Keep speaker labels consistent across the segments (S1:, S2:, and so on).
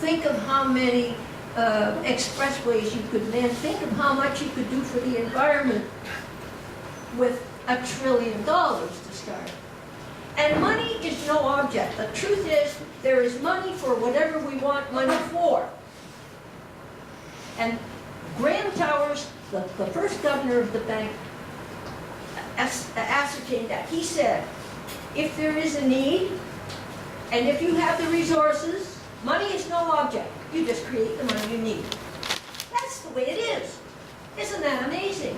S1: Think of how many expressways you could then, think of how much you could do for the environment with $1 trillion to start. And money is no object. The truth is, there is money for whatever we want money for. And Graham Towers, the first governor of the bank, ascertained that. He said, if there is a need, and if you have the resources, money is no object. You just create the money you need. That's the way it is. Isn't that amazing?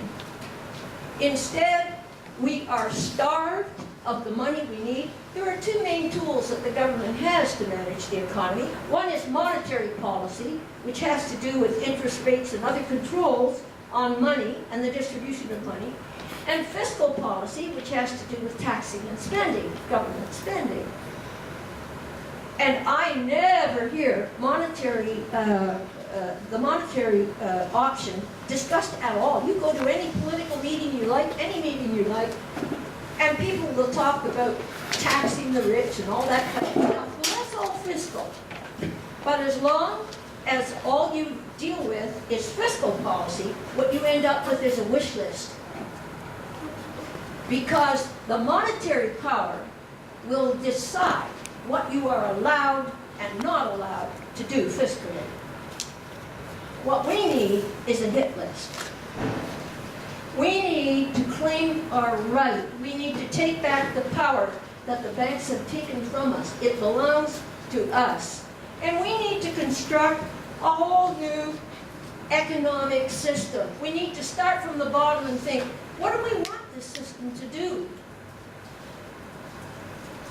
S1: Instead, we are starved of the money we need. There are two main tools that the government has to manage the economy. One is monetary policy, which has to do with interest rates and other controls on money and the distribution of money. And fiscal policy, which has to do with taxing and spending, government spending. And I never hear the monetary option discussed at all. You go to any political meeting you like, any meeting you like, and people will talk about taxing the rich and all that kind of stuff. Well, that's all fiscal. But as long as all you deal with is fiscal policy, what you end up with is a wish list. Because the monetary power will decide what you are allowed and not allowed to do fiscally. What we need is a hit list. We need to claim our right. We need to take back the power that the banks have taken from us. It belongs to us. And we need to construct a whole new economic system. We need to start from the bottom and think, what do we want this system to do?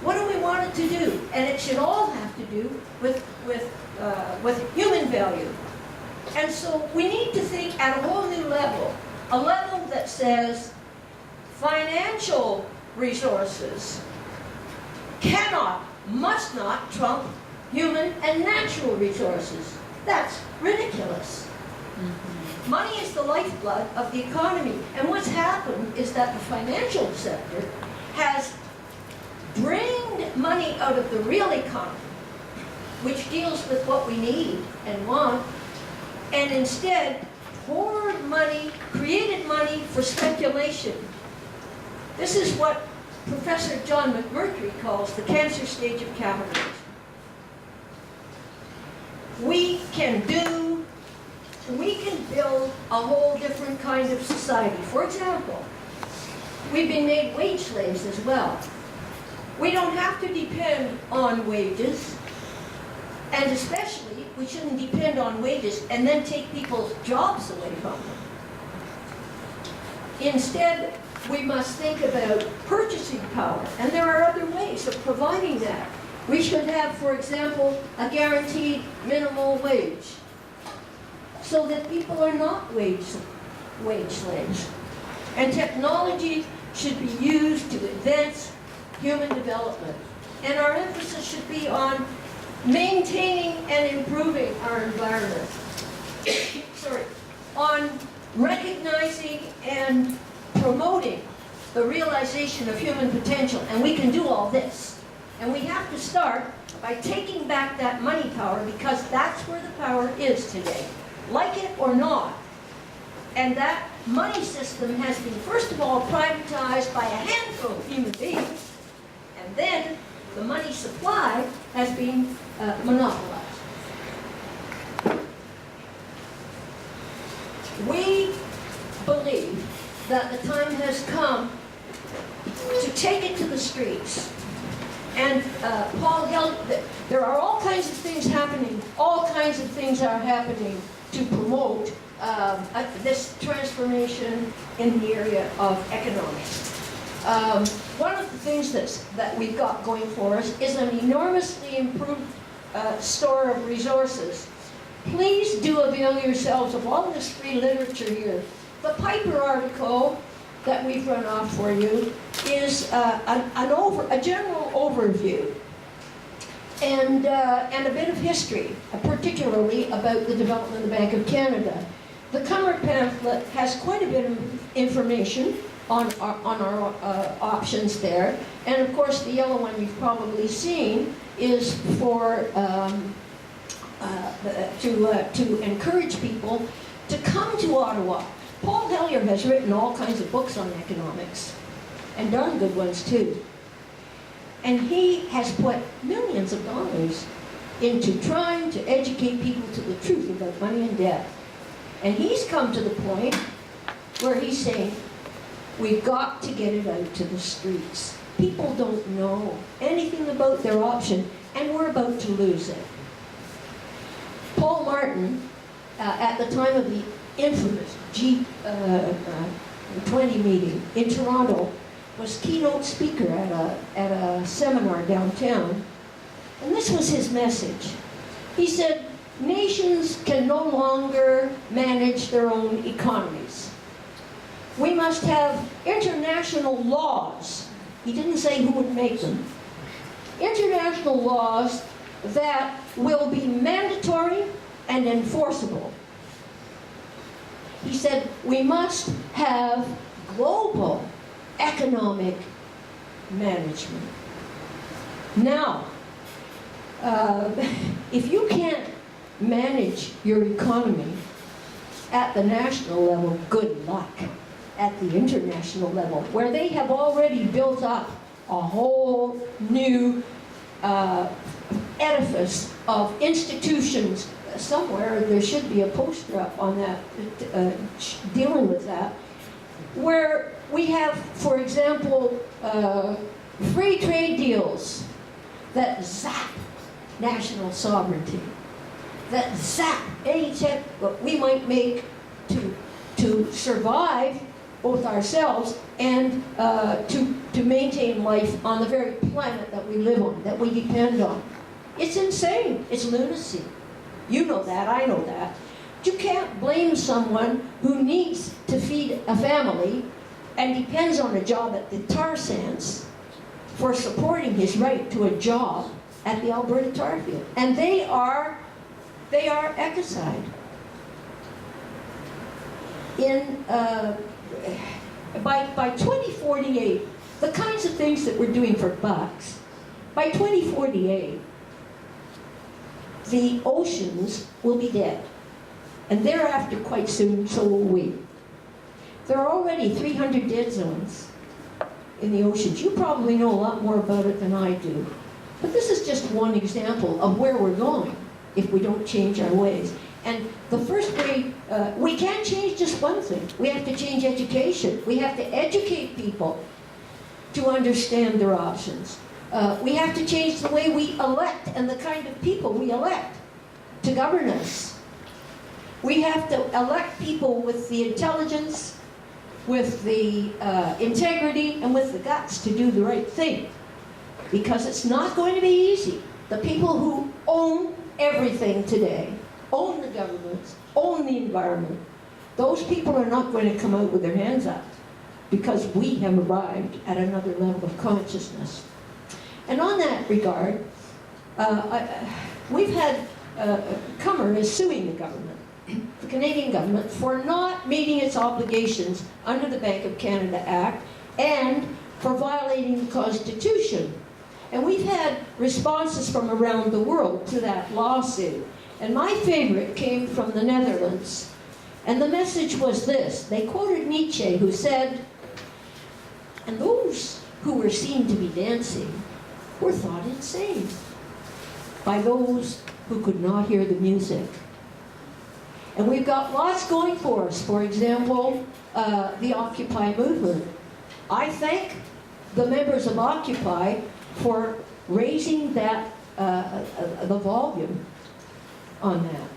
S1: What do we want it to do? And it should all have to do with human value. And so we need to think at a whole new level, a level that says financial resources cannot, must not trump human and natural resources. That's ridiculous. Mm-hmm. Money is the lifeblood of the economy. And what's happened is that the financial sector has drained money out of the real economy, which deals with what we need and want, and instead poured money, created money for speculation. This is what Professor John McMurtry calls the cancer stage of capitalism. We can build a whole different kind of society. For example, we've been made wage slaves as well. We don't have to depend on wages, and especially we shouldn't depend on wages and then take people's jobs away from them. Instead, we must think about purchasing power, and there are other ways of providing that. We should have, for example, a guaranteed minimal wage, so that people are not wage slaves. And technology should be used to advance human development. And our emphasis should be on maintaining and improving our environment. On recognizing and promoting the realization of human potential. And we can do all this. And we have to start by taking back that money power, because that's where the power is today, like it or not. And that money system has been, first of all, privatized by a handful of human beings, and then the money supply has been monopolized. We believe that the time has come to take it to the streets. And Paul held that there are all kinds of things happening. All kinds of things are happening to promote this transformation in the area of economics. One of the things that we've got going for us is an enormously improved store of resources. Please do avail yourselves of all this free literature here. The Piper article that we've run off for you is a general overview and a bit of history, particularly about the development of the Bank of Canada. The Cummer pamphlet has quite a bit of information on our options there, and of course the yellow one you've probably seen is for to encourage people to come to Ottawa. Paul Hellyer has written all kinds of books on economics, and darn good ones too. And he has put millions of dollars into trying to educate people to the truth about money and debt. And he's come to the point where he's saying, we've got to get it out to the streets. People don't know anything about their option, and we're about to lose it. Paul Martin, at the time of the infamous G20 meeting in Toronto, was keynote speaker at a seminar downtown. And this was his message. He said, nations can no longer manage their own economies. We must have international laws. He didn't say who would make them. International laws that will be mandatory and enforceable. He said, we must have global economic management. Now, if you can't manage your economy at the national level, good luck at the international level, where they have already built up a whole new edifice of institutions. Somewhere there should be a poster up on that dealing with that, where we have, for example, free trade deals that zap national sovereignty, that zap any check what we might make to survive both ourselves and to maintain life on the very planet that we live on, that we depend on. It's insane. It's lunacy. You know that. I know that. You can't blame someone who needs to feed a family and depends on a job at the tar sands for supporting his right to a job at the Alberta tar field. And they are ecocide. By 2048, the kinds of things that we're doing for bucks, by 2048, the oceans will be dead. And thereafter, quite soon, so will we. There are already 300 dead zones in the oceans. You probably know a lot more about it than I do. But this is just one example of where we're going if we don't change our ways. And the first way, we can't change just one thing. We have to change education. We have to educate people to understand their options. We have to change the way we elect and the kind of people we elect to govern us. We have to elect people with the intelligence, with the integrity, and with the guts to do the right thing. Because it's not going to be easy. The people who own everything today, own the governments, own the environment, those people are not going to come out with their hands up because we have arrived at another level of consciousness. And on that regard, we've had Cummer is suing the government, the Canadian government, for not meeting its obligations under the Bank of Canada Act and for violating the Constitution. And we've had responses from around the world to that lawsuit. And my favorite came from the Netherlands. And the message was this. They quoted Nietzsche, who said, "And those who were seen to be dancing were thought insane by those who could not hear the music." And we've got lots going for us. For example, the Occupy movement. I thank the members of Occupy for raising that the volume on that.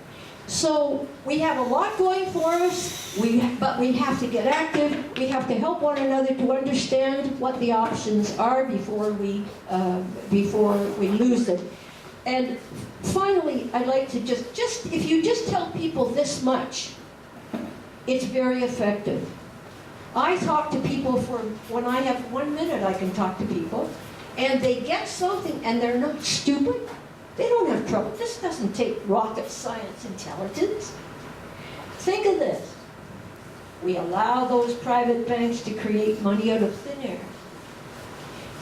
S1: So we have a lot going for us, but we have to get active. We have to help one another to understand what the options are before we lose them. And finally, I'd like to just if you just tell people this much, it's very effective. I talk to people when I have 1 minute, I can talk to people, and they get something, and they're not stupid. They don't have trouble. This doesn't take rocket science intelligence. Think of this. We allow those private banks to create money out of thin air.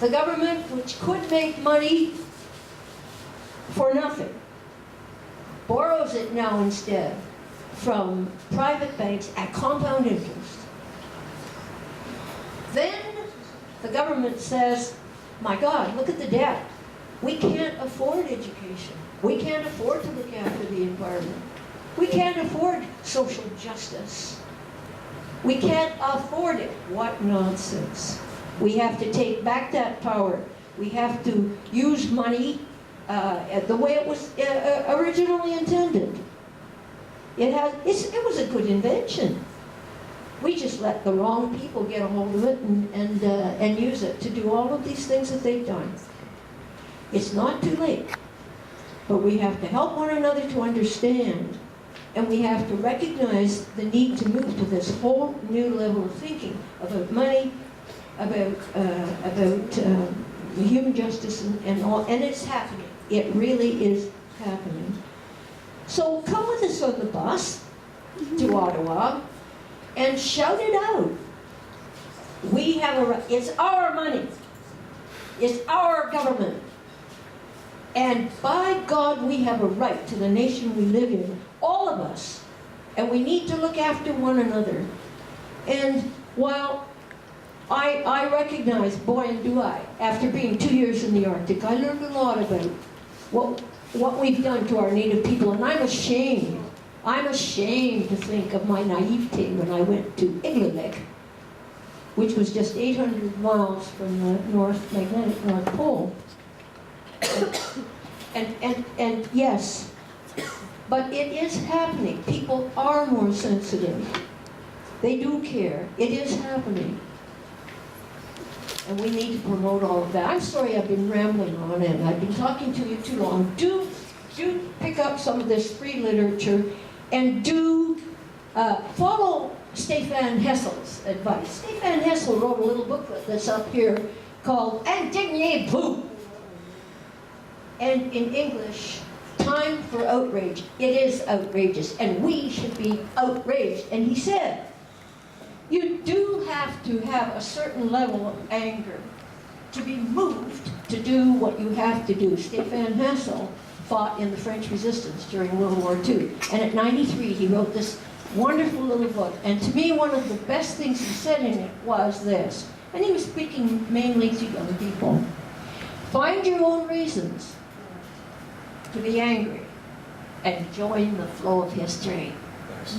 S1: The government, which could make money for nothing, borrow borrows it now instead from private banks at compound interest. Then the government says, my God, look at the debt. We can't afford education. We can't afford to look after the environment. We can't afford social justice. We can't afford it. What nonsense. We have to take back that power. We have to use money the way it was originally intended. It was a good invention. We just let the wrong people get a hold of it and use it to do all of these things that they've done. It's not too late, but we have to help one another to understand, and we have to recognize the need to move to this whole new level of thinking about money, about human justice and all, and it's happening. It really is happening. So come with us on the bus to Ottawa and shout it out. We have a right. It's our money. It's our government. And by God, we have a right to the nation we live in, all of us. And we need to look after one another. And while I recognize, boy, and do I, after being 2 years in the Arctic, I learned a lot about what we've done to our native people, and I'm ashamed. I'm ashamed to think of my naivete when I went to Igloolik, which was just 800 miles from the magnetic North Pole. And yes, but it is happening. People are more sensitive. They do care. It is happening. And we need to promote all of that. I'm sorry I've been rambling on and I've been talking to you too long. Do pick up some of this free literature and do follow Stefan Hessel's advice. Stefan Hessel wrote a little booklet that's up here called Indignez-vous. And in English, Time for Outrage. It is outrageous, and we should be outraged. And he said, you do have to have a certain level of anger to be moved to do what you have to do. Stefan Hessel fought in the French resistance during World War II. And at 93, he wrote this wonderful little book. And to me, one of the best things he said in it was this. And he was speaking mainly to young people. Find your own reasons to be angry and join the flow of history.
S2: Nice.